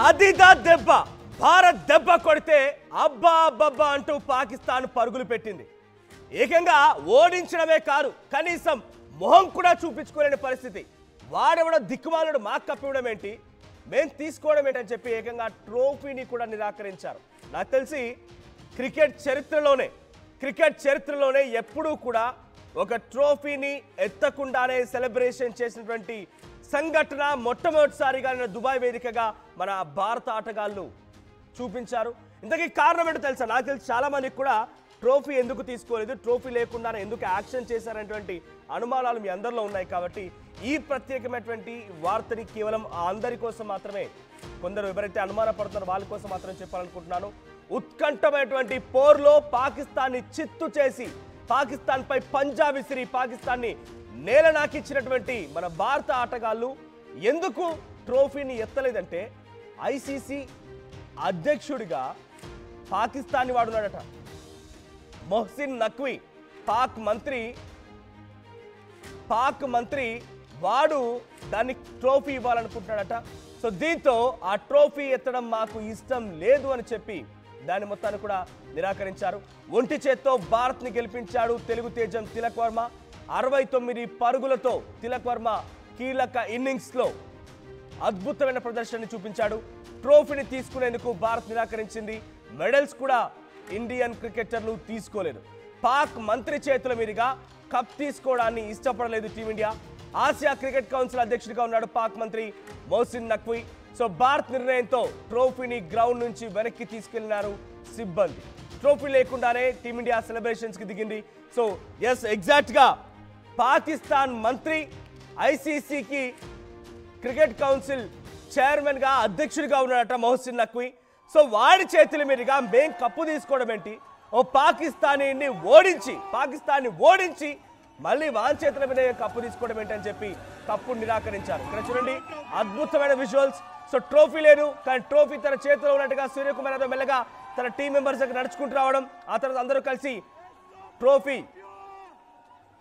అదిదా దెబ్బ భారత్ దెబ్బ కొడితే అబ్బా అబ్బబ్బా అంటూ పాకిస్తాన్ పరుగులు పెట్టింది. ఏకంగా ఓడించడమే కాదు, కనీసం మొహం కూడా చూపించుకోలేని పరిస్థితి. వాడెవడ దిక్కుమాలుడు మాకు కప్పివ్వడం ఏంటి, మేం తీసుకోవడం ఏంటని చెప్పి ఏకంగా ట్రోఫీని కూడా నిరాకరించారు. నాకు తెలిసి క్రికెట్ చరిత్రలోనే ఎప్పుడూ కూడా ఒక ట్రోఫీని ఎత్తకుండానే సెలబ్రేషన్ చేసినటువంటి సంఘటన మొట్టమొదటిసారిగా దుబాయ్ వేదికగా మన భారత ఆటగాళ్ళు చూపించారు. ఇంతకీ కారణం ఏంటో తెలుసా? నాకు తెలిసి చాలా మందికి కూడా ట్రోఫీ ఎందుకు తీసుకోలేదు, ట్రోఫీ లేకుండానే ఎందుకు యాక్షన్ చేశారనేటువంటి అనుమానాలు మీ అందరిలో ఉన్నాయి. కాబట్టి ఈ ప్రత్యేకమైనటువంటి వార్తని కేవలం అందరి కోసం మాత్రమే, కొందరు ఎవరైతే అనుమానపడుతున్నారో వాళ్ళ కోసం మాత్రమే చెప్పాలనుకుంటున్నాను. ఉత్కంఠమైనటువంటి పోర్లో పాకిస్తాన్ని చిత్తు చేసి, పాకిస్తాన్ పై పంజా విసిరి పాకిస్తాన్ని నేలనాకిచ్చినటువంటి మన భారత ఆటగాళ్ళు ఎందుకు ట్రోఫీని ఎత్తలేదంటే, ఐసీసీ అధ్యక్షుడిగా పాకిస్తాన్ని వాడున్నాడట. మొహసిన్ నఖ్వీ పాక్ మంత్రి వాడు దాన్ని ట్రోఫీ ఇవ్వాలనుకుంటున్నాడట. సో దీంతో ఆ ట్రోఫీ ఎత్తడం మాకు ఇష్టం లేదు అని చెప్పి దాని మొత్తాన్ని కూడా నిరాకరించారు. ఒంటి చేత్తో భారత్ ని గెలిపించాడు తెలుగు తేజం తిలక్ వర్మ. 69 పరుగులతో తిలక్ వర్మ కీలక ఇన్నింగ్స్ లో అద్భుతమైన ప్రదర్శనని చూపించాడు. ట్రోఫీని తీసుకునేందుకు భారత్ నిరాకరించింది. మెడల్స్ కూడా ఇండియన్ క్రికెటర్లు తీసుకోలేదు. పాక్ మంత్రి చేతుల మీదుగా కప్ తీసుకోవడాన్ని ఇష్టపడలేదు టీమిండియా. ఆసియా క్రికెట్ కౌన్సిల్ అధ్యక్షుడిగా ఉన్నాడు పాక్ మంత్రి మొహసిన్ నఖ్వీ. సో భారత్ నిర్ణయంతో ట్రోఫీని గ్రౌండ్ నుంచి వెనక్కి తీసుకెళ్లినారు సిబ్బంది. ట్రోఫీ లేకుండానే టీమిండియా సెలబ్రేషన్స్ కి దిగింది. సో ఎస్, ఎగ్జాక్ట్ గా పాకిస్తాన్ మంత్రి ఐసీసీకి క్రికెట్ కౌన్సిల్ చైర్మన్ గా అధ్యక్షుడిగా ఉన్నాడట మొహసిన్ నఖ్వీ. సో వాడి చేతుల మీదుగా మేం కప్పు తీసుకోవడం ఏంటి, ఓ పాకిస్తాన్ని ఓడించి మళ్ళీ వాన్ చేతుల మీద కప్పు తీసుకోవడం ఏంటని చెప్పి కప్పు నిరాకరించారు. ఇక్కడ చూడండి అద్భుతమైన విజువల్స్. సో ట్రోఫీ లేదు, కానీ ట్రోఫీ తన చేతిలో ఉన్నట్టుగా సూర్యకుమార్ యాదవ్ మెల్లగా తన టీం మెంబర్స్ దగ్గర నడుచుకుంటూ రావడం, ఆ తర్వాత అందరూ కలిసి ట్రోఫీ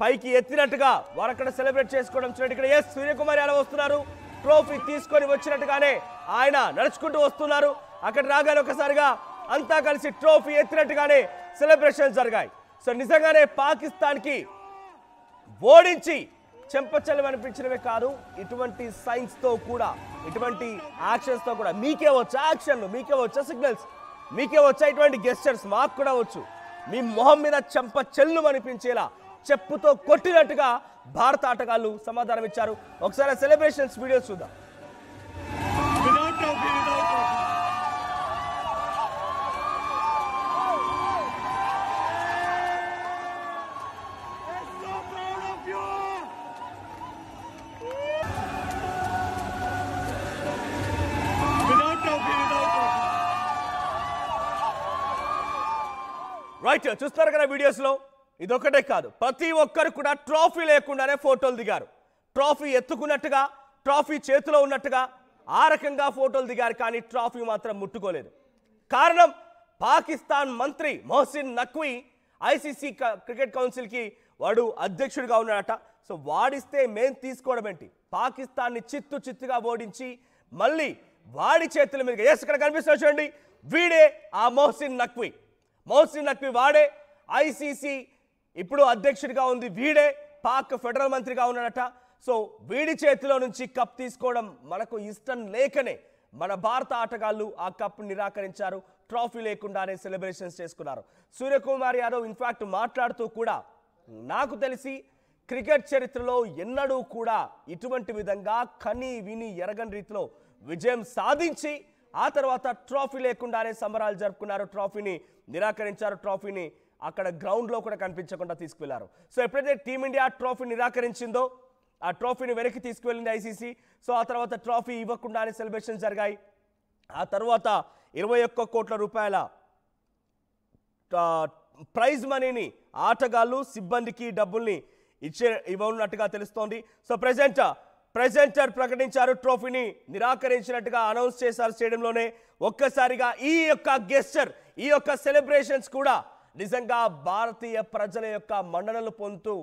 పైకి ఎత్తినట్టుగా వారు అక్కడ సెలబ్రేట్ చేసుకోవడం చూడండి. ఇక్కడ ఎస్, సూర్యకుమార్ యాదవ్ వస్తున్నారు, ట్రోఫీ తీసుకొని వచ్చినట్టుగానే ఆయన నడుచుకుంటూ వస్తున్నారు. అక్కడ రాగానే ఒకసారిగా అంతా కలిసి ట్రోఫీ ఎత్తినట్టుగానే సెలబ్రేషన్స్ జరిగాయి. సో నిజంగానే పాకిస్తాన్కి ఓడించి చెంపచెల్లం అనిపించడమే కాదు, ఇటువంటి సైన్స్ తో కూడా, ఇటువంటి యాక్షన్స్ తో కూడా, మీకే వచ్చా యాక్షన్లు, మీకే వచ్చా సిగ్నల్స్, మీకే వచ్చా ఇటువంటి గెస్చర్స్, మాకు కూడా వచ్చు. మీ మొహం మీద చెంపచెల్లు అనిపించేలా చెప్పుతో కొట్టినట్టుగా భారత ఆటగాళ్ళు సమాధానం ఇచ్చారు. ఒకసారి సెలబ్రేషన్స్ వీడియోస్ చూద్దాం. రైట్, చూస్తారు కదా వీడియోస్ లో. ఇదొకటే కాదు, ప్రతి ఒక్కరు కూడా ట్రోఫీ లేకుండానే ఫోటోలు దిగారు. ట్రోఫీ ఎత్తుకున్నట్టుగా, ట్రోఫీ చేతిలో ఉన్నట్టుగా ఆ రకంగా ఫోటోలు దిగారు, కానీ ట్రోఫీ మాత్రం ముట్టుకోలేదు. కారణం పాకిస్తాన్ మంత్రి మొహసిన్ నఖ్వీ ఐసీసీ క్రికెట్ కౌన్సిల్కి వాడు అధ్యక్షుడిగా ఉన్నాడట. సో వాడిస్తే మేం తీసుకోవడం ఏంటి, పాకిస్తాన్ని చిత్తుగా ఓడించి మళ్ళీ వాడి చేతుల మీద, ఎస్ ఇక్కడ కనిపిస్తా చూడండి, వీడే ఆ మొహసిన్ నఖ్వీ వాడే. ఐసీసీ ఇప్పుడు అధ్యక్షుడిగా ఉంది వీడే, పాక్ ఫెడరల్ మంత్రిగా ఉన్నాడట. సో వీడి చేతిలో నుంచి కప్ తీసుకోవడం మనకు ఇష్టం లేకనే మన భారత ఆటగాళ్ళు ఆ కప్ నిరాకరించారు. ట్రోఫీ లేకుండానే సెలబ్రేషన్స్ చేసుకున్నారు. సూర్యకుమార్ యాదవ్ ఇన్ఫాక్ట్ మాట్లాడుతూ కూడా, నాకు తెలిసి క్రికెట్ చరిత్రలో ఎన్నడూ కూడా ఇటువంటి విధంగా కని విని ఎరగని రీతిలో విజయం సాధించి ఆ తర్వాత ట్రోఫీ లేకుండానే సంబరాలు జరుపుకున్నారు. ట్రోఫీని నిరాకరించారు. ట్రోఫీని అక్కడ గ్రౌండ్లో కూడా కనిపించకుండా తీసుకువెళ్లారు. సో ఎప్పుడైతే టీమిండియా ట్రోఫీ నిరాకరించిందో ఆ ట్రోఫీని వెనక్కి తీసుకువెళ్ళింది ఐసీసీ. సో ఆ తర్వాత ట్రోఫీ ఇవ్వకుండానే సెలబ్రేషన్స్ జరిగాయి. ఆ తర్వాత 21 కోట్ల రూపాయల ప్రైజ్ మనీని ఆటగాళ్ళు సిబ్బందికి డబ్బుల్ని ఇవ్వనున్నట్టుగా తెలుస్తోంది. సో ప్రెజెంటర్ ప్రకటించారు, ట్రోఫీని నిరాకరించినట్టుగా అనౌన్స్ చేశారు స్టేడియంలోనే. ఒక్కసారిగా ఈ యొక్క గెస్చర్, ఈ యొక్క సెలబ్రేషన్స్ కూడా నిజంగా భారతీయ ప్రజల యొక్క మన్ననలు పొందుతూ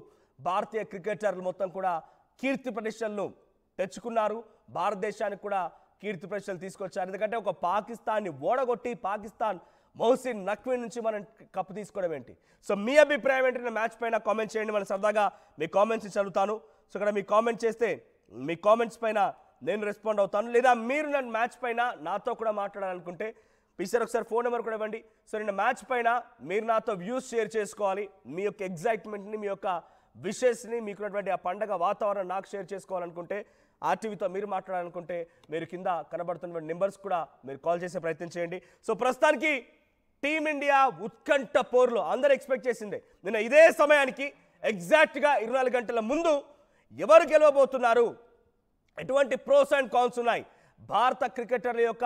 భారతీయ క్రికెటర్లు మొత్తం కూడా కీర్తి ప్రతిష్టలను తెచ్చుకున్నారు. భారతదేశానికి కూడా కీర్తి ప్రశ్నలు తీసుకొచ్చారు. ఎందుకంటే ఒక పాకిస్తాన్ని ఓడగొట్టి పాకిస్తాన్ మొహసిన్ నఖ్వీ నుంచి మనం కప్పు తీసుకోవడం ఏంటి? సో మీ అభిప్రాయం ఏంటి? మ్యాచ్ పైన కామెంట్ చేయండి. మనం సరదాగా మీ కామెంట్స్ చదువుతాను. సో ఇక్కడ మీ కామెంట్ చేస్తే మీ కామెంట్స్ పైన నేను రెస్పాండ్ అవుతాను. లేదా మీరు నన్ను మ్యాచ్ పైన నాతో కూడా మాట్లాడాలనుకుంటే ప్లీజ్ ఒకసారి ఫోన్ నెంబర్ కూడా ఇవ్వండి. సో నిన్న మ్యాచ్ పైన మీరు నాతో వ్యూస్ షేర్ చేసుకోవాలి. మీ యొక్క ఎగ్జైట్మెంట్ని, మీ యొక్క విషెస్ని, మీకున్నటువంటి ఆ పండగ వాతావరణం నాకు షేర్ చేసుకోవాలనుకుంటే, ఆర్టీవీతో మీరు మాట్లాడాలనుకుంటే మీరు కింద కనబడుతున్న నెంబర్స్ కూడా మీరు కాల్ చేసే ప్రయత్నం చేయండి. సో ప్రస్తుతానికి టీమిండియా ఉత్కంఠ పోర్లో అందరూ ఎక్స్పెక్ట్ చేసిందే నిన్న ఇదే సమయానికి ఎగ్జాక్ట్గా 24 గంటల ముందు ఎవరు గెలవబోతున్నారు, ఎటువంటి ప్రోస్ అండ్ కాన్స్ ఉన్నాయి, భారత క్రికెటర్ల యొక్క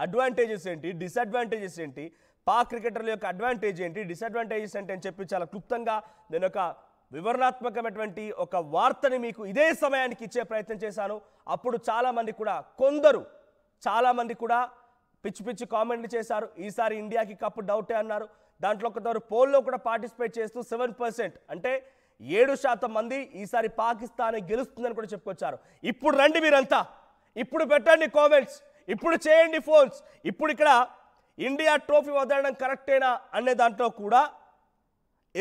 అడ్వాంటేజెస్ ఏంటి, డిసడ్వాంటేజెస్ ఏంటి, పాక్ క్రికెటర్ల యొక్క అడ్వాంటేజ్ ఏంటి, డిసడ్వాంటేజెస్ ఏంటి అని చెప్పి చాలా క్లుప్తంగా నేను ఒక వివరణాత్మకమైనటువంటి ఒక వార్తని మీకు ఇదే సమయానికి ఇచ్చే ప్రయత్నం చేశాను. అప్పుడు చాలామంది కూడా పిచ్చి పిచ్చి కామెంట్లు చేశారు. ఈసారి ఇండియాకి కప్పు డౌటే అన్నారు. దాంట్లో కొందరు పోల్లో కూడా పార్టిసిపేట్ చేస్తూ 7% అంటే 7% మంది ఈసారి పాకిస్తాన్ గెలుస్తుందని కూడా చెప్పుకొచ్చారు. ఇప్పుడు రండి మీరంతా, ఇప్పుడు పెట్టండి కామెంట్స్, ఇప్పుడు చేయండి ఫోన్స్. ఇప్పుడు ఇక్కడ ఇండియా ట్రోఫీ వదలడం కరెక్టేనా అనే దాంట్లో కూడా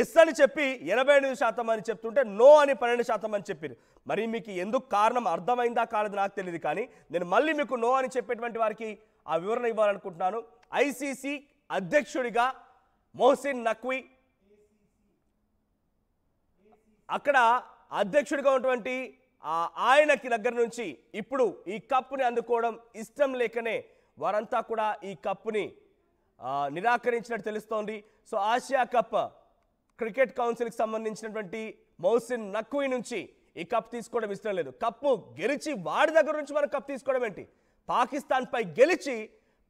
ఎస్ అని చెప్పి 88% అని చెప్తుంటే నో అని 12% అని చెప్పారు. మరి మీకు ఎందుకు కారణం అర్థమైందా కాలేదు నాకు తెలియదు, కానీ నేను మళ్ళీ మీకు నో అని చెప్పేటువంటి వారికి ఆ వివరణ ఇవ్వాలనుకుంటున్నాను. ఐసీసీ అధ్యక్షుడిగా మొహసిన్ నఖ్వీ, అక్కడ అధ్యక్షుడిగా ఉన్నటువంటి ఆయనకి దగ్గర నుంచి ఇప్పుడు ఈ కప్పుని అందుకోవడం ఇష్టం లేకనే వారంతా కూడా ఈ కప్పుని నిరాకరించినట్టు తెలుస్తోంది. సో ఆసియా కప్ క్రికెట్ కౌన్సిల్కి సంబంధించినటువంటి మొహసిన్ నఖ్వీ నుంచి ఈ కప్ తీసుకోవడం ఇష్టం లేదు. కప్పు గెలిచి వాడి దగ్గర నుంచి మనం కప్ తీసుకోవడం ఏంటి? పాకిస్తాన్ పై గెలిచి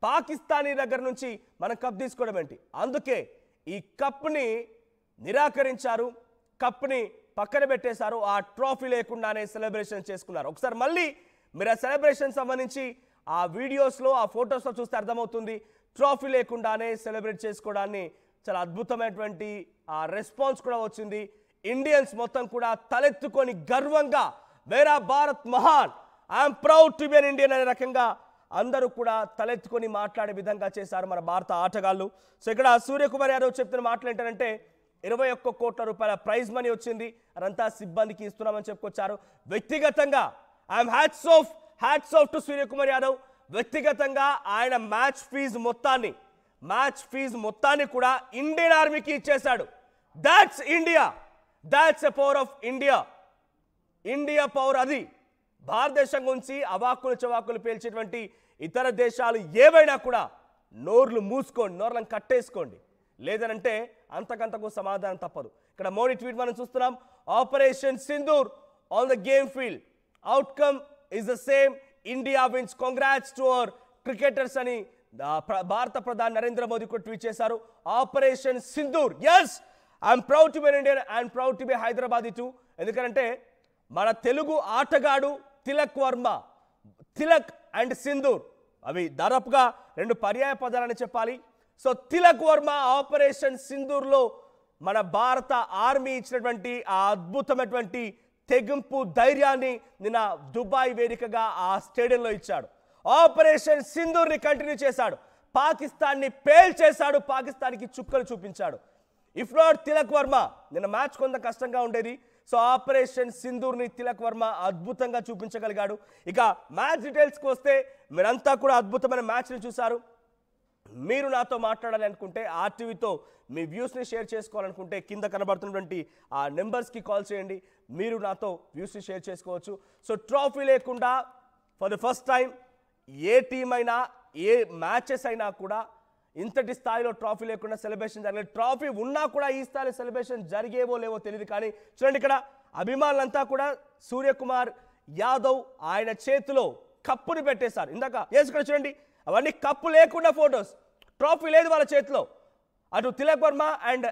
పాకిస్తానీ దగ్గర నుంచి మనం కప్ తీసుకోవడం ఏంటి? అందుకే ఈ కప్ని నిరాకరించారు, కప్ని పక్కన పెట్టేశారు. ఆ ట్రోఫీ లేకుండానే సెలబ్రేషన్ చేసుకున్నారు. ఒకసారి మళ్ళీ మీరు ఆ సెలబ్రేషన్ సంబంధించి ఆ వీడియోస్లో, ఆ ఫొటోస్లో చూస్తే అర్థమవుతుంది. ట్రోఫీ లేకుండానే సెలబ్రేట్ చేసుకోవడాన్ని చాలా అద్భుతమైనటువంటి ఆ రెస్పాన్స్ కూడా వచ్చింది. ఇండియన్స్ మొత్తం కూడా తలెత్తుకొని గర్వంగా మేరా భారత్ మహాన్, I'm proud to be an Indian అనే రకంగా అందరూ కూడా తలెత్తుకొని మాట్లాడే విధంగా చేశారు మన భారత ఆటగాళ్ళు. సో ఇక్కడ సూర్యకుమార్ యాదవ్ చెప్తున్న మాటలు ఏంటంటే 21 కోట్ల రూపాయల ప్రైజ్ మనీ వచ్చింది, అదంతా సిబ్బందికి ఇస్తున్నామని చెప్పుకొచ్చారు. వ్యక్తిగతంగా I'm hats off to Suryakumar Yadav. వ్యక్తిగతంగా ఆయన మ్యాచ్ ఫీజు మొత్తాన్ని కూడా ఇండియన్ ఆర్మీకి ఇచ్చేశాడు. That's India, that's a power of India. India power అది. భారతదేశం గురించి అవాక్కులు చవాకులు పేల్చేటువంటి ఇతర దేశాలు ఏవైనా కూడా నోర్లు మూసుకోండి, నోర్లను కట్టేసుకోండి, లేదనంటే అంతకంతకు సమాధానం తప్పదు. ఇక్కడ మోడీ ట్వీట్ మనం చూస్తున్నాం. Operation Sindoor on the game field, outcome is the same, India wins, congrats to our cricketers అని భారత ప్రధాని నరేంద్ర మోదీ కూడా ట్వీట్ చేశారు. Operation Sindoor, yes I'm proud to be Indian, I'm proud to be Hyderabadi too. ఎందుకంటే మన తెలుగు ఆటగాడు తిలక్ వర్మ, తిలక్ అండ్ సింధూర్ అవి దాదాపుగా 2 పర్యాయ పదాలని చెప్పాలి. సో తిలక్ వర్మ ఆపరేషన్ సింధూర్లో మన భారత ఆర్మీ ఇచ్చినటువంటి ఆ అద్భుతమైనటువంటి తెగింపు ధైర్యాన్ని నిన్న దుబాయ్ వేదికగా ఆ స్టేడియంలో ఇచ్చాడు. ఆపరేషన్ సింధూర్ని కంటిన్యూ చేశాడు, పాకిస్తాన్ని పేల్చేశాడు, పాకిస్తాన్కి చుక్కలు చూపించాడు. ఇఫ్ నాట్ తిలక్ వర్మ, నిన్న మ్యాచ్ కొంత కష్టంగా ఉండేది. సో ఆపరేషన్ సింధూర్ని తిలక్ వర్మ అద్భుతంగా చూపించగలిగాడు. ఇక మ్యాచ్ డీటెయిల్స్కి వస్తే మీరంతా కూడా అద్భుతమైన మ్యాచ్ని చూశారు. మీరు నాతో మాట్లాడాలి అనుకుంటే, ఆర్టీవీతో మీ వ్యూస్ని షేర్ చేసుకోవాలనుకుంటే కింద కనబడుతున్నటువంటి ఆ నెంబర్స్కి కాల్ చేయండి. మీరు నాతో వ్యూస్ని షేర్ చేసుకోవచ్చు. సో ట్రోఫీ లేకుండా for the first time A team అయినా, ఏ మ్యాచెస్ అయినా కూడా ఇంతటి స్థాయిలో ట్రోఫీ లేకుండా సెలబ్రేషన్ జరగలేదు. ట్రోఫీ ఉన్నా కూడా ఈ స్థాయిలో సెలబ్రేషన్ జరిగేవో లేవో తెలియదు. కానీ చూడండి, ఇక్కడ అభిమానులంతా కూడా సూర్యకుమార్ యాదవ్ ఆయన చేతిలో కప్పుని పెట్టేశారు. ఇందాక ఇక్కడ చూడండి, అవన్నీ కప్పు లేకుండా ఫొటోస్, ట్రోఫీ లేదు వాళ్ళ చేతిలో. అటు తిలక్ వర్మ అండ్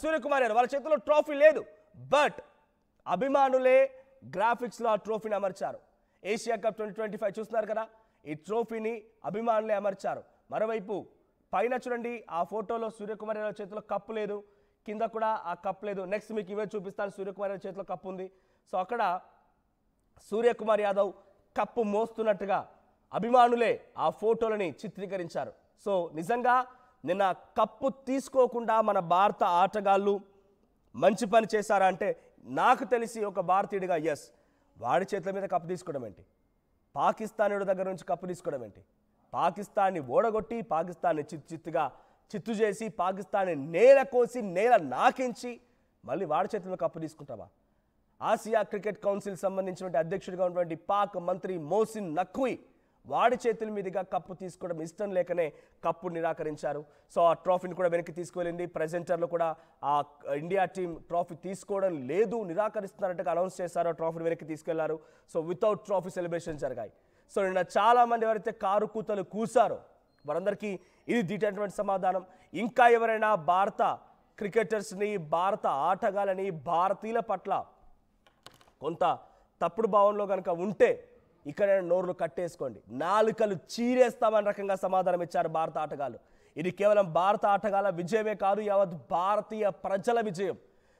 సూర్యకుమార్ యాదవ్ వాళ్ళ చేతిలో ట్రోఫీ లేదు, బట్ అభిమానులే గ్రాఫిక్స్లో ఆ ట్రోఫీని అమర్చారు. ఏషియా కప్ 2025 చూస్తున్నారు కదా, ఈ ట్రోఫీని అభిమానులే అమర్చారు. మరోవైపు పైన చూడండి, ఆ ఫోటోలో సూర్యకుమార్ యాదవ్ చేతిలో కప్పు లేదు, కింద కూడా ఆ కప్పు లేదు. నెక్స్ట్ మీకు ఇవే చూపిస్తాను, సూర్యకుమార్ యాదవ్ చేతిలో కప్పు ఉంది. సో అక్కడ సూర్యకుమార్ యాదవ్ కప్పు మోస్తున్నట్టుగా అభిమానులే ఆ ఫోటోలని చిత్రీకరించారు. సో నిజంగా నిన్న కప్పు తీసుకోకుండా మన భారత ఆటగాళ్ళు మంచి పని చేశారా అంటే నాకు తెలిసి ఒక భారతీయుడిగా ఎస్, వాడి చేతుల మీద కప్పు తీసుకోవడం ఏంటి, పాకిస్తానుడి దగ్గర నుంచి కప్పు తీసుకోవడం ఏంటి, పాకిస్తాన్ని ఓడగొట్టి పాకిస్తాన్ని చిత్తు చేసి పాకిస్తాన్ని నేల కోసి నేల నాకించి మళ్ళీ వాడి చేతుల మీద కప్పు తీసుకుంటావా? ఆసియా క్రికెట్ కౌన్సిల్ సంబంధించినటువంటి అధ్యక్షుడిగా ఉన్నటువంటి పాక్ మంత్రి మోసిన్ నఖ్వీ వాడి చేతుల మీదుగా కప్పు తీసుకోవడం ఇష్టం లేకనే కప్పు నిరాకరించారు. సో ఆ ట్రోఫీని కూడా వెనక్కి తీసుకువెళ్ళింది. ప్రెజెంటర్లు కూడా ఆ ఇండియా టీం ట్రోఫీ తీసుకోవడం లేదు, నిరాకరిస్తున్నారంటే అనౌన్స్ చేశారు, ఆ ట్రోఫీని వెనక్కి తీసుకెళ్లారు. సో వితౌట్ ట్రోఫీ సెలబ్రేషన్ జరిగాయి. సో నిన్న చాలామంది ఎవరైతే కారు కూతలు కూసారో వారందరికీ ఇది దీటైనటువంటి సమాధానం. ఇంకా ఎవరైనా భారత క్రికెటర్స్ని, భారత ఆటగాళ్ళని, భారతీయుల పట్ల కొంత తప్పుడు భావంలో కనుక ఉంటే ఇక్కడ నోర్లు కట్టేసుకోండి, నాలుకలు చీరేస్తామని రకంగా సమాధానం ఇచ్చారు భారత ఆటగాళ్ళు. ఇది కేవలం భారత ఆటగాళ్ళ విజయమే కాదు, యావత్ భారతీయ ప్రజల విజయం.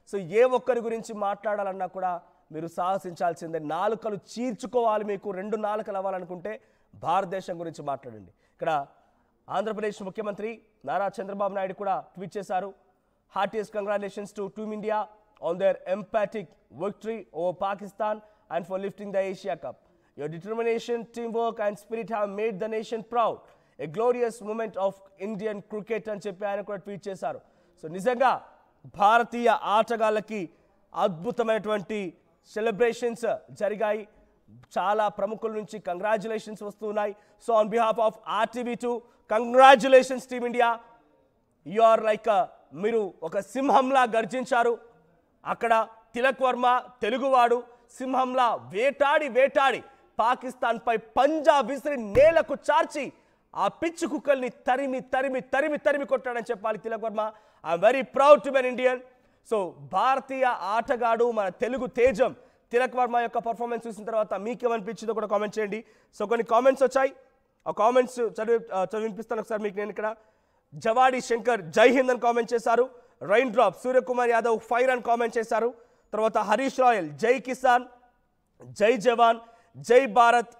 సో ఏ ఒక్కరి గురించి మాట్లాడాలన్నా కూడా మీరు సాహసించాల్సిందే, నాలుకలు చీర్చుకోవాలి. మీకు 2 నాలుకలు అవ్వాలనుకుంటే భారతదేశం గురించి మాట్లాడండి. ఇక్కడ ఆంధ్రప్రదేశ్ ముఖ్యమంత్రి నారా చంద్రబాబు నాయుడు కూడా ట్వీట్ చేశారు. Heartiest congratulations to team India on their emphatic victory over Pakistan and for lifting the Asia Cup. Your determination, teamwork and spirit have made the nation proud. A glorious moment of Indian cricket అని చెప్పి ఆయన కూడా tweet చేశారు. So నిజంగా భారతీయ ఆటగాళ్ళకి అద్భుతమైనటువంటి celebrations జరిగాయి. చాలా ప్రముఖుల నుంచి కంగ్రాచులేషన్స్ వస్తున్నాయి. So on behalf of RTV2 congratulations team India. You are like మీరు ఒక సింహంలా గర్జించారు. అక్కడ తిలక్ వర్మ తెలుగువాడు సింహంలా వేటాడి పాకిస్తాన్పై పంజా విసిరి నేలకు చార్చి ఆ పిచ్చి కుక్కల్ని తరిమి కొట్టాడని చెప్పాలి Tilak Varma. I'm very proud to be an Indian. So భారతీయ ఆటగాడు మన తెలుగు తేజం తిలక్ వర్మ యొక్క పర్ఫార్మెన్స్ చూసిన తర్వాత మీకేమనిపించిందో కూడా కామెంట్ చేయండి. సో కొన్ని కామెంట్స్ వచ్చాయి, ఆ కామెంట్స్ చదివినిపిస్తాను ఒకసారి మీకు. నేను ఇక్కడ జవాడి శంకర్ జై హింద్ అని కామెంట్ చేశారు. Rain drop Suryakumar Yadav fire అని కామెంట్ చేశారు. తర్వాత హరీష్ రాయల్ జై కిసాన్, జై జవాన్, జై భారత్,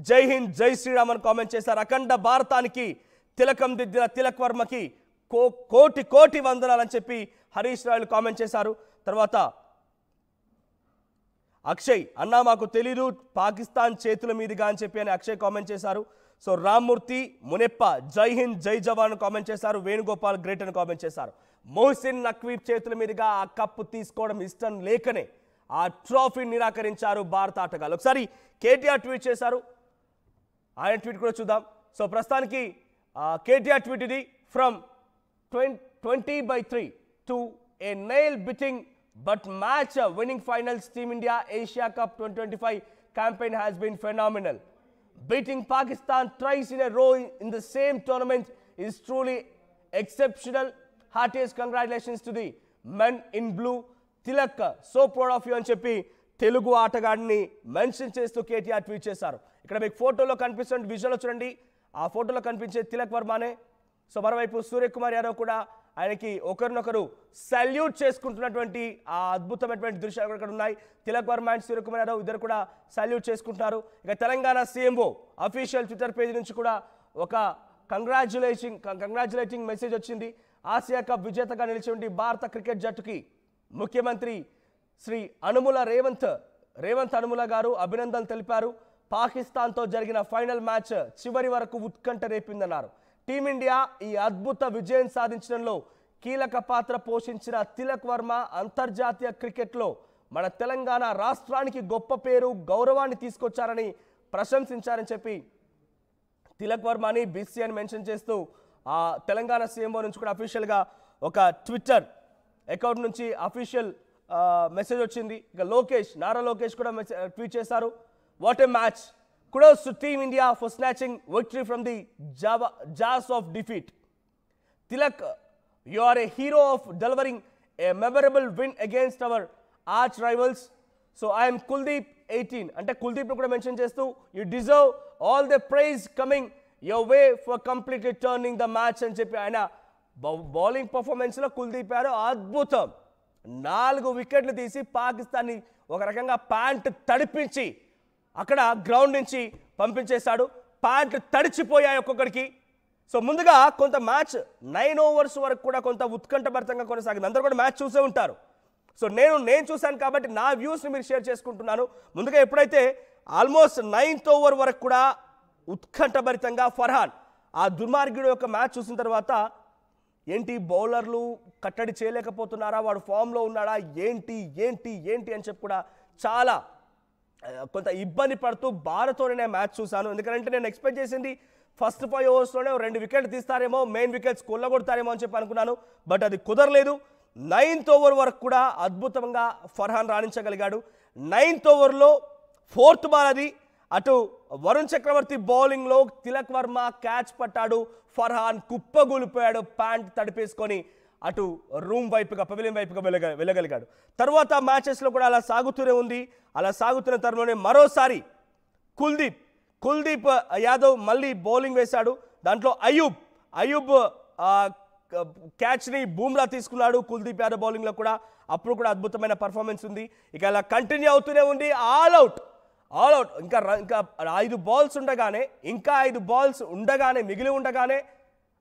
జై హింద్, జై శ్రీరామ్ అని కామెంట్ చేశారు. అఖండ భారతానికి తిలకం దిద్దిన తిలక్ వర్మకి కోటి వందనాలని చెప్పి హరీష్ రాయల్ కామెంట్ చేశారు. తర్వాత అక్షయ్ అన్నా మాకు తెలీదు పాకిస్తాన్ చేతుల మీదుగా అని చెప్పి అని అక్షయ్ కామెంట్ చేశారు. సో రామ్మూర్తి మునెప్ప జై హింద్ జై జవాన్ కామెంట్ చేశారు. వేణుగోపాల్ గ్రేట్ అని కామెంట్ చేశారు. మోసిన్ నఖ్వీ చేతుల మీదుగా ఆ కప్పు తీసుకోవడం ఇష్టం లేకనే ఆ ట్రోఫీని నిరాకరించారు భారత ఆటగాళ్ళు. ఒకసారి కేటీఆర్ ట్వీట్ చేశారు, ఆయన ట్వీట్ కూడా చూద్దాం. సో ప్రస్తుతానికి కేటీఆర్ ట్వీట్ ఇది. From 20/3 to a nail biting but match winning finals team India Asia cup 2025 campaign has been phenomenal. Beating Pakistan twice in a row in the same tournament is truly exceptional. Heartiest congratulations to the men in blue. Tilak, so proud of you అని చెప్పి Telugu ఆటగాడిని mention చేస్తూ KTR tweet చేశారు. ఇక్కడ మీకు ఫోటోలో కనిపిస్తున్న visual చూడండి, ఆ ఫోటోలో కనిపించే తిలక్ వర్మనే. సో మరోవైపు సూర్యకుమార్ యాదవ్ కూడా ఆయనకి ఒకరినొకరు సల్యూట్ చేసుకుంటున్నటువంటి ఆ అద్భుతమైనటువంటి దృశ్యాలు ఇక్కడ ఉన్నాయి. తిలక్ వర్మ అండ్ సూర్యకుమార్ యాదవ్ ఇద్దరు కూడా సల్యూట్ చేసుకుంటున్నారు. ఇక Telangana CMO official Twitter page నుంచి కూడా ఒక కంగ్రాచులేటింగ్ మెసేజ్ వచ్చింది. ఆసియా కప్ విజేతగా నిలిచినటువంటి భారత క్రికెట్ జట్టుకి ముఖ్యమంత్రి శ్రీ రేవంత్ అనుముల గారు అభినందనలు తెలిపారు. పాకిస్తాన్తో జరిగిన ఫైనల్ మ్యాచ్ చివరి వరకు ఉత్కంఠ రేపిందన్నారు. టీమిండియా ఈ అద్భుత విజయం సాధించడంలో కీలక పాత్ర పోషించిన తిలక్ వర్మ అంతర్జాతీయ క్రికెట్లో మన తెలంగాణ రాష్ట్రానికి గొప్ప పేరు గౌరవాన్ని తీసుకొచ్చారని ప్రశంసించారని చెప్పి తిలక్ వర్మని BC అని మెన్షన్ చేస్తూ ఆ తెలంగాణ CMO నుంచి కూడా అఫీషియల్గా ఒక ట్విట్టర్ అకౌంట్ నుంచి అఫీషియల్ మెసేజ్ వచ్చింది. ఇక నారా లోకేష్ కూడా ట్వీట్ చేశారు. What a match, kudos to Team India for snatching victory from the jaws of defeat. Tilak, you are a hero of delivering a memorable win against our arch rivals. So I am Kuldeep 18 అంటే కుల్దీప్ కూడా mention చేస్తూ you deserve all the praise coming your way for completely turning the match అని చెప్పి ఆయన bowling పర్ఫార్మెన్స్లో Kuldeep గారు అద్భుతం 4 వికెట్లు తీసి పాకిస్తాన్ని ఒక రకంగా ప్యాంట్ తడిపించి అక్కడ గ్రౌండ్ నుంచి పంపించేశాడు. ప్యాంట్లు తడిచిపోయాయి ఒక్కొక్కడికి. సో ముందుగా కొంత మ్యాచ్ 9 ఓవర్స్ వరకు కూడా కొంత ఉత్కంఠభరితంగా కొనసాగింది. అందరూ కూడా మ్యాచ్ చూసే ఉంటారు. సో నేను చూశాను కాబట్టి నా వ్యూస్ని మీరు షేర్ చేసుకుంటున్నాను. ముందుగా ఎప్పుడైతే ఆల్మోస్ట్ 9th ఓవర్ వరకు కూడా ఉత్కంఠభరితంగా ఫర్హాన్ ఆ దుర్మార్గుడు యొక్క మ్యాచ్ చూసిన తర్వాత ఏంటి బౌలర్లు కట్టడి చేయలేకపోతున్నారా, వాడు ఫామ్లో ఉన్నాడా, ఏంటి ఏంటి ఏంటి అని చెప్పి కూడా చాలా కొంత ఇబ్బంది పడుతూ బాధతోనే నేను మ్యాచ్ చూశాను. ఎందుకంటే నేను ఎక్స్పెక్ట్ చేసింది ఫస్ట్ 5 ఓవర్స్లోనే 2 వికెట్లు తీస్తారేమో, మెయిన్ వికెట్స్ కొల్లగొడతారేమో అని చెప్పి అనుకున్నాను. బట్ అది కుదరలేదు. 9th ఓవర్ వరకు కూడా అద్భుతంగా ఫర్హాన్ రాణించగలిగాడు. 9th ఓవర్లో 4th బాల్ అది అటు వరుణ్ చక్రవర్తి బౌలింగ్లో తిలక్ వర్మ క్యాచ్ పట్టాడు. ఫర్హాన్ కుప్పగూలిపోయాడు, ప్యాంట్ తడిపేసుకొని అటు రూమ్ వైపుగా పవిలియన్ వైపుగా వెళ్ళగలిగాడు. తర్వాత మ్యాచెస్లో కూడా అలా సాగుతూనే ఉంది. అలా సాగుతున్న తరుణంలోనే మరోసారి కుల్దీప్ యాదవ్ మళ్ళీ బౌలింగ్ వేశాడు. దాంట్లో అయూబ్ క్యాచ్ని బూమ్రా తీసుకున్నాడు కుల్దీప్ యాదవ్ బౌలింగ్లో కూడా. అప్పుడు కూడా అద్భుతమైన పర్ఫార్మెన్స్ ఉంది. ఇక అలా కంటిన్యూ అవుతూనే ఉంది. ఆల్ అవుట్ ఇంకా 5 బాల్స్ ఉండగానే మిగిలి ఉండగానే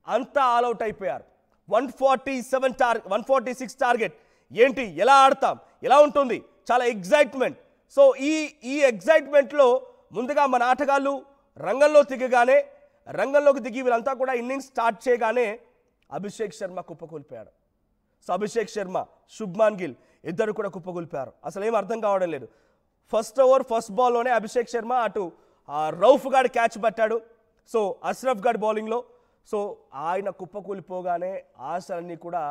అంతా ఆల్అవుట్ అయిపోయారు. 146 టార్గెట్. ఏంటి, ఎలా ఆడతాం, ఎలా ఉంటుంది, చాలా ఎగ్జైట్మెంట్. సో ఈ ఎగ్జైట్మెంట్లో ముందుగా మన ఆటగాళ్ళు రంగంలోకి దిగి వీళ్ళంతా కూడా ఇన్నింగ్స్ స్టార్ట్ చేయగానే అభిషేక్ శర్మ కుప్పకూలిపోయాడు. సో అభిషేక్ శర్మ, శుభ్మాన్ గిల్ ఇద్దరు కూడా కుప్పకూలిపోయారు. అసలు ఏం అర్థం కావడం లేదు. ఫస్ట్ బాల్లోనే అభిషేక్ శర్మ అటు రౌఫ్ గాడి క్యాచ్ పట్టాడు. సో అష్రఫ్ గాడి బౌలింగ్లో. సో ఆయన కుప్పకూలిపోగానే ఆశలన్నీ కూడా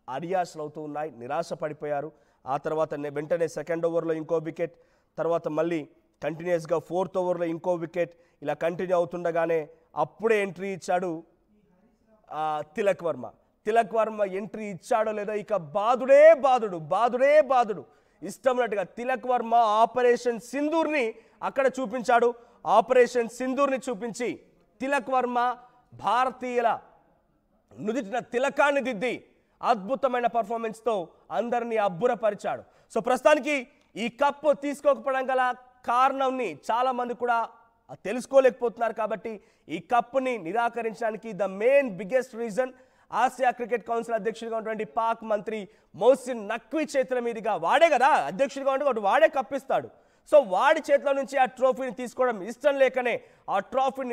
అడియాసలు అవుతూ ఉన్నాయి, నిరాశ పడిపోయారు. ఆ తర్వాత వెంటనే 2nd ఓవర్లో ఇంకో వికెట్, తర్వాత మళ్ళీ కంటిన్యూస్గా 4th ఓవర్లో ఇంకో వికెట్. ఇలా కంటిన్యూ అవుతుండగానే అప్పుడే ఎంట్రీ ఇచ్చాడు తిలక్ వర్మ ఎంట్రీ ఇచ్చాడో లేదో ఇక బాదుడే బాదుడు ఇష్టమైనట్టుగా తిలక్ వర్మ ఆపరేషన్ సింధూర్ని అక్కడ చూపించాడు. ఆపరేషన్ సింధూర్ని చూపించి తిలక్ వర్మ భారతీయుల నుదిటిన తిలకాన్ని దిద్ది అద్భుతమైన పర్ఫార్మెన్స్తో అందరినీ అబ్బురపరిచాడు. సో ప్రస్తుతానికి ఈ కప్ తీసుకోకపోవడం గల కారణంని చాలా మంది కూడా తెలుసుకోలేకపోతున్నారు. కాబట్టి ఈ కప్ని నిరాకరించడానికి the main biggest reason Asia cricket council అధ్యక్షుడిగా ఉన్నటువంటి పాక్ మంత్రి మొహసిన్ నఖ్వీ చేతుల మీదుగా, వాడే కదా అధ్యక్షుడిగా ఉంటే వాడే కప్పిస్తాడు. సో వాడి చేతిలో నుంచి ఆ ట్రోఫీని తీసుకోవడం ఇష్టం లేకనే ఆ ట్రోఫీని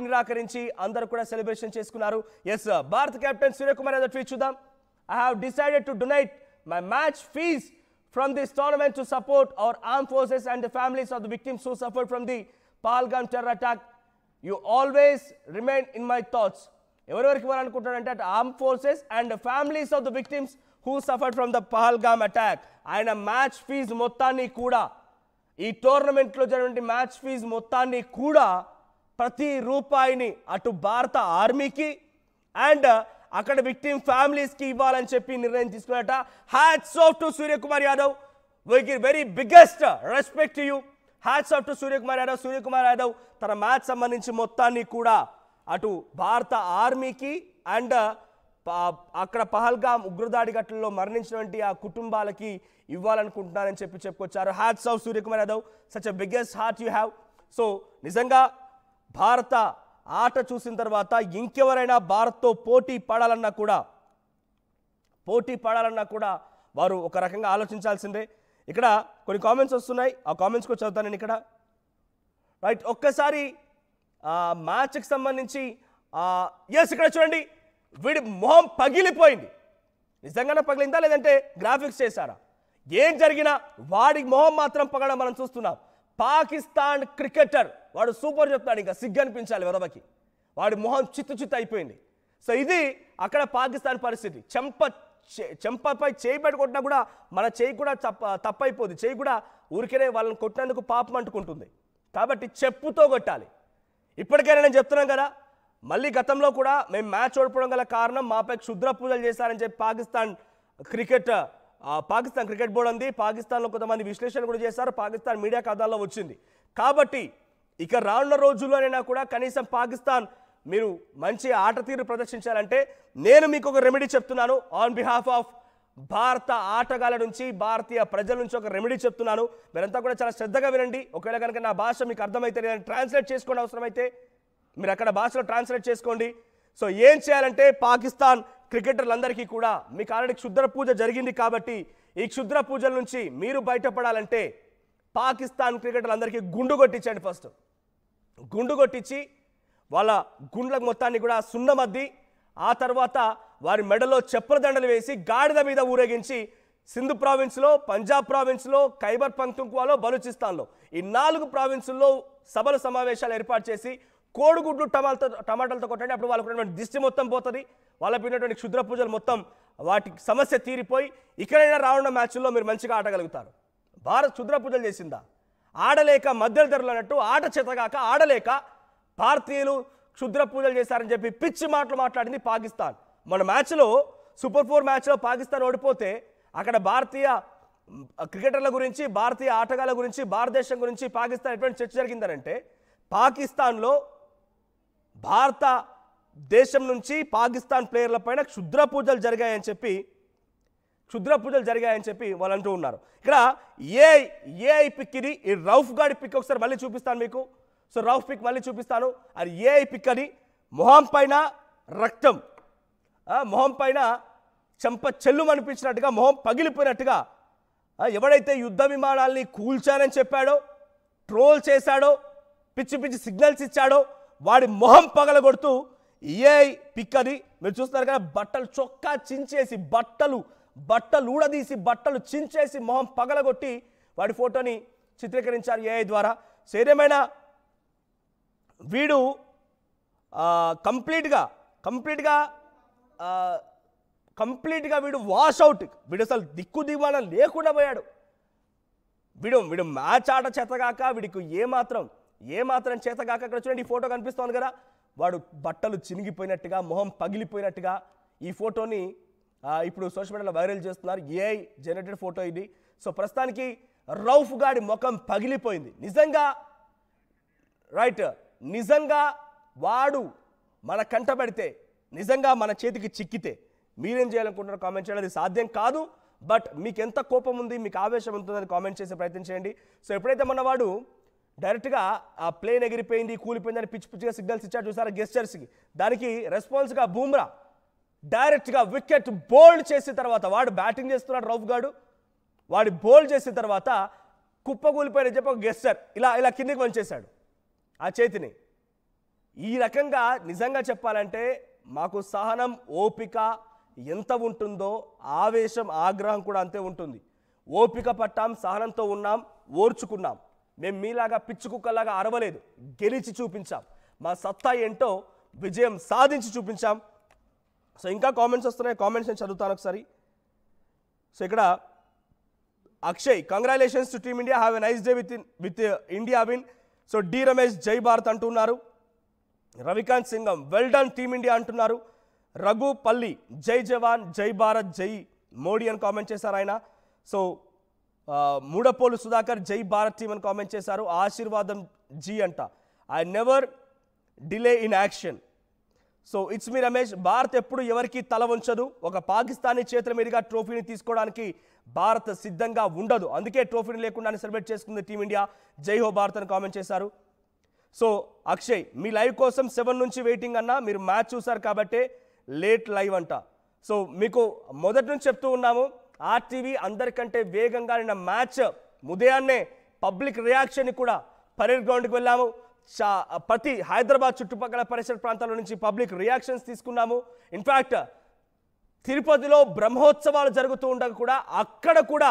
నిరాకరించి అందరూ కూడా సెలబ్రేషన్ చేసుకున్నారు. ఎస్, భారత కెప్టెన్ సూర్యకుమార్ యాదవ్ ట్వీట్ చూద్దాం. I have decided to donate my match fees from this tournament to support our armed forces and the families of the victims who suffered from the Pahalgam terror attack. You always remain in my thoughts. ఎవరెవరికి ఇవ్వాలనుకుంటారంటే armed forces and families of the victims who suffered from the Pahalgam attack. ఆయన match fee మొత్తాన్ని కూడా, ఈ టోర్నమెంట్లో జరిగిన match fee మొత్తాన్ని కూడా ప్రతి రూపాయిని అటు భారత ఆర్మీకి అండ్ అక్కడ విక్టిమ్ ఫ్యామిలీస్కి ఇవ్వాలని చెప్పి నిర్ణయం తీసుకున్నట. Hats off to Suryakumar Yadav. We give very biggest respect to you. Hats off to Suryakumar Yadav తన మ్యాచ్ సంబంధించి మొత్తాన్ని కూడా అటు భారత ఆర్మీకి అండ్ అక్కడ పహల్గామ్ ఉగ్రదాడి ఘటనలో మరణించినటువంటి ఆ కుటుంబాలకి ఇవ్వాలనుకుంటున్నారని చెప్పుకొచ్చారు. Hats off Suryakumar Yadav, such a biggest heart you have. So నిజంగా భారత ఆట చూసిన తర్వాత ఇంకెవరైనా భారత్తో పోటీ పడాలన్నా కూడా వారు ఒక రకంగా ఆలోచించాల్సిందే. ఇక్కడ కొన్ని కామెంట్స్ వస్తున్నాయి, ఆ కామెంట్స్ కూడా చదువుతాను నేను ఇక్కడ. రైట్, ఒక్కసారి మ్యాచ్కి సంబంధించి ఎస్ ఇక్కడ చూడండి, వీడి మొహం పగిలిపోయింది. నిజంగానే పగిలిందా లేదంటే గ్రాఫిక్స్ చేశారా? ఏం జరిగినా వాడి మొహం మాత్రం పగలడం మనం చూస్తున్నాం. పాకిస్తాన్ క్రికెటర్ వాడు సూపర్ చెప్తాడు, ఇంకా సిగ్గు అనిపించాలి వరవకి. వాడి మొహం చిత్తు అయిపోయింది. సో ఇది అక్కడ పాకిస్తాన్ పరిస్థితి. చెంపపై చేయి పెట్టుకుంటున్నా కూడా మన చేయి కూడా తప్పైపోతుంది. చేయి కూడా ఊరికేనే వాళ్ళని కొట్టినందుకు పాపం అంటుకుంటుంది. కాబట్టి చెప్పుతో కొట్టాలి. ఇప్పటికైనా నేను చెప్తున్నాను కదా, మళ్ళీ గతంలో కూడా మేము మ్యాచ్ ఓడిపోవడం గల కారణం మాపై క్షుద్ర పూజలు చేశారని చెప్పి పాకిస్తాన్ క్రికెట్ బోర్డు ఉంది. పాకిస్తాన్లో కొంతమంది విశ్లేషణ కూడా చేశారు, పాకిస్తాన్ మీడియా కథల్లో వచ్చింది. కాబట్టి ఇక రానున్న రోజుల్లోనైనా కూడా కనీసం పాకిస్తాన్ మీరు మంచి ఆట తీరు ప్రదర్శించాలంటే నేను మీకు ఒక రెమెడీ చెప్తున్నాను ఆన్ బిహాఫ్ ఆఫ్ భారత ఆటగాళ్ళ నుంచి భారతీయ ప్రజల నుంచి ఒక రెమెడీ చెప్తున్నాను. మీరంతా కూడా చాలా శ్రద్ధగా వినండి. ఒకవేళ కనుక నా భాష మీకు అర్థమైతే లేదని ట్రాన్స్లేట్ చేసుకోండి, అవసరమైతే మీరు అక్కడ భాషలో ట్రాన్స్లేట్ చేసుకోండి. సో ఏం చేయాలంటే పాకిస్తాన్ క్రికెటర్లందరికీ కూడా మీకు ఆల్రెడీ క్షుద్ర పూజ జరిగింది కాబట్టి ఈ క్షుద్ర పూజల నుంచి మీరు బయటపడాలంటే పాకిస్తాన్ క్రికెటర్లందరికీ గుండు కొట్టించండి. ఫస్ట్ గుండు కొట్టించి వాళ్ళ గుండ్లకు మొత్తాన్ని కూడా సున్నమద్ది ఆ తర్వాత వారి మెడలో చెప్పుల దండలు వేసి గాడిద మీద ఊరేగించి సింధు ప్రావిన్స్లో, పంజాబ్ ప్రావిన్స్లో, ఖైబర్ పఖ్తూన్ఖ్వాలో, బలూచిస్తాన్లో ఈ 4 ప్రావిన్సుల్లో సభల సమావేశాలు ఏర్పాటు చేసి కోడిగుడ్లు టమాటాలతో కొట్టండి. అప్పుడు వాళ్ళకు ఉన్నటువంటి దిష్టి మొత్తం పోతుంది. వాళ్ళ పిన్నటువంటి క్షుద్ర పూజలు మొత్తం వాటి సమస్య తీరిపోయి ఇక్కడైనా రానున్న మ్యాచ్ల్లో మీరు మంచిగా ఆడగలుగుతారు. భారత్ క్షుద్ర పూజలు చేసిందా? ఆడలేక మధ్యలో ధరలు అన్నట్టు ఆట చేతగాక ఆడలేక భారతీయులు క్షుద్ర పూజలు చేశారని చెప్పి పిచ్చి మాటలు మాట్లాడింది పాకిస్తాన్. మన మ్యాచ్లో సూపర్ 4 మ్యాచ్లో పాకిస్తాన్ ఓడిపోతే అక్కడ భారతీయ క్రికెటర్ల గురించి, భారతీయ ఆటగాళ్ళ గురించి, భారతదేశం గురించి పాకిస్తాన్ ఎటువంటి చర్చ జరిగిందనంటే పాకిస్తాన్లో భారతదేశం నుంచి పాకిస్తాన్ ప్లేయర్ల పైన క్షుద్ర పూజలు జరిగాయని చెప్పి వాళ్ళు అంటూ ఉన్నారు. ఇక్కడ ఏఐ పిక్ ఇది. ఈ రౌఫ్ గాడి పిక్ ఒకసారి మళ్ళీ చూపిస్తాను మీకు. సో రౌఫ్ పిక్ మళ్ళీ చూపిస్తాను. అది ఏఐ పిక్ అది. మొహం పైన రక్తం, మొహం పైన చెంప చెల్లు అనిపించినట్టుగా, మొహం పగిలిపోయినట్టుగా ఎవడైతే యుద్ధ విమానాల్ని కూల్చానని చెప్పాడో, ట్రోల్ చేశాడో, పిచ్చి పిచ్చి సిగ్నల్స్ ఇచ్చాడో వాడి మొహం పగలగొడుతూ ఏఐ పిక్ అది. మీరు చూస్తున్నారు కదా, బట్టలు చొక్కా చించేసి, బట్టలు ఊడదీసి, బట్టలు చించేసి మొహం పగలగొట్టి వాడి ఫోటోని చిత్రీకరించారు ఏఐ ద్వారా. సో ఏదేమైనా వీడు కంప్లీట్గా వీడు వాష్ అవుట్. వీడు అసలు దిక్కు దివాణం లేకుండా పోయాడు. వీడు మ్యాచ్ ఆట చేతగాక, వీడికి ఏమాత్రం చేతగాక. అక్కడ చూడండి, ఈ ఫోటో కనిపిస్తోంది కదా, వాడు బట్టలు చినిగిపోయినట్టుగా, మొహం పగిలిపోయినట్టుగా ఈ ఫోటోని ఇప్పుడు సోషల్ మీడియాలో వైరల్ చేస్తున్నారు. ఏఐ జనరేటెడ్ ఫోటో ఇది. సో ప్రస్తుతానికి రౌఫ్ గాడి ముఖం పగిలిపోయింది. నిజంగా వాడు మన కంటబడితే, నిజంగా మన చేతికి చిక్కితే మీరేం చేయాలనుకుంటున్నారు కామెంట్ చేయండి. అది సాధ్యం కాదు, బట్ మీకు ఎంత కోపం ఉంది, మీకు ఆవేశం ఉంటుందని కామెంట్ చేసే ప్రయత్నం చేయండి. సో ఎప్పుడైతే మొన్నవాడు డైరెక్ట్గా ఆ ప్లేన్ ఎగిరిపోయింది, కూలిపోయిందని పిచ్చిగా సిగ్నల్స్ ఇచ్చాడు చూసారా గెస్టర్స్కి, దానికి రెస్పాన్స్గా బూమ్రా డైరెక్ట్గా వికెట్ బౌల్డ్ చేసిన తర్వాత, వాడు బ్యాటింగ్ చేస్తున్నాడు రౌఫ్ గాడు, వాడు బౌల్డ్ చేసిన తర్వాత కుప్పకూలిపోయిన చెప్పి ఒక గెస్టర్ ఇలా కిందికి వంచేశాడు ఆ చేతిని. ఈ రకంగా నిజంగా చెప్పాలంటే మాకు సహనం, ఓపిక ఎంత ఉంటుందో ఆవేశం, ఆగ్రహం కూడా అంతే ఉంటుంది. ఓపిక పట్టాం, సహనంతో ఉన్నాం, ఓర్చుకున్నాం. మేము మీలాగా పిచ్చి కుక్కలాగా అరవలేదు, గెలిచి చూపించాం. మా సత్తా ఏంటో విజయం సాధించి చూపించాం. సో ఇంకా కామెంట్స్ వస్తున్నాయి, కామెంట్స్ నేను చదువుతాను ఒకసారి. సో ఇక్కడ Akshay, congratulations to team India, have a nice day with India win. So D Ramesh Jai Bharat అంటున్నారు. Ravikanth Singam well done team India అంటున్నారు. రఘు పల్లి జై జవాన్ జై భారత్ జై మోడీ అని కామెంట్ చేశారు ఆయన. సో మూడపోలు సుధాకర్ జై భారత్ టీమ్ అని కామెంట్ చేశారు. ఆశీర్వాదం జీ అంట, I never delay in action. So it's me Ramesh, Bharat ఎప్పుడు ఎవరికి తల వంచదు. ఒక పాకిస్తానీ చేతుల మీదుగా ట్రోఫీని తీసుకోవడానికి భారత్ సిద్ధంగా ఉండదు, అందుకే ట్రోఫీని లేకుండానే సెలబ్రేట్ చేసుకుంది టీమిండియా. జై హో భారత్ అని కామెంట్ చేశారు. సో అక్షయ్, మీ లైవ్ కోసం 7 నుంచి వెయిటింగ్ అన్న, మీరు మ్యాచ్ చూసారు కాబట్టే లేట్ లైవ్ అంట. సో మీకు మొదటి నుంచి చెప్తూ ఉన్నాము, ఆర్టీవీ అందరికంటే వేగంగా నిన్న మ్యాచ్ ఉదయాన్నే పబ్లిక్ రియాక్షన్ కూడా పరేడ్ గ్రౌండ్కి వెళ్ళాము. ప్రతి హైదరాబాద్ చుట్టుపక్కల పరిసర ప్రాంతాల నుంచి పబ్లిక్ రియాక్షన్స్ తీసుకున్నాము. ఇన్ఫ్యాక్ట్ తిరుపతిలో బ్రహ్మోత్సవాలు జరుగుతూ ఉండగా కూడా అక్కడ కూడా